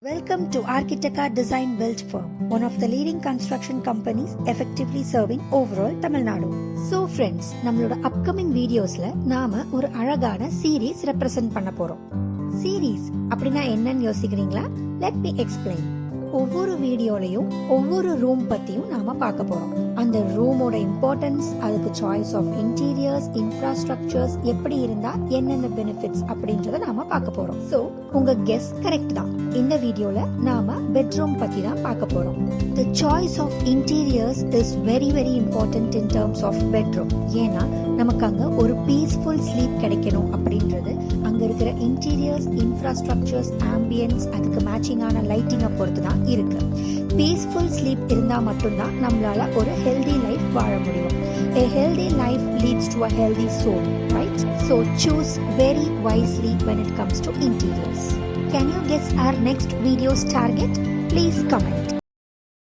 Welcome to Architeca Design Build Firm, one of the leading construction companies effectively serving overall Tamil Nadu. So friends, நம்மளோட upcoming videosல நாம ஒரு அழகான series represent பண்ண போறோம். Series அப்படின்னா என்னன்னு யோசிக்கிறீங்களா? Let me explain. ஒவ்வொரு வீடியோலையும் ஒவ்வொரு ரூம் பத்தியும் நாம பார்க்க போறோம். அந்த ரூமோட இம்பார்ட்டன்ஸ், அதுக்கு சாய்ஸ் ஆஃப் இன்டீரியர்ஸ், இன்ஃப்ராஸ்ட்ரக்சர்ஸ் எப்படி இருந்தா என்னென்ன பெனிஃபிட்ஸ் அப்படின்றத நாம பார்க்க போறோம். சோ உங்க கெஸ் கரெக்ட் தான். இந்த வீடியோல நாம பெட்ரூம் பத்தி தான் பார்க்க போறோம். The choice of interiors is very very important in terms of bedroom. ஏன்னா நமக்கு அங்க ஒரு பீஸ்ஃபுல் ஸ்லீப் கிடைக்கணும் அப்படின்றது அங்க இருக்கிற இன்டீரியர்ஸ், இன்ஃப்ராஸ்ட்ரக்சர்ஸ், ஆம்பியன்ஸ், அதுக்கு மேட்சிங்கான லைட்டிங்கை பொறுத்து தான் இருக்கு. பீஸ்ஃபுல் ஸ்லீப் இருந்தா மட்டும்தான் நம்மளால ஒரு ஹெல்தி லைஃப் வாழ முடியும். A healthy life leads to a healthy soul, right? So choose very wisely when it comes to interiors. Can you guess our next video's target? Please comment.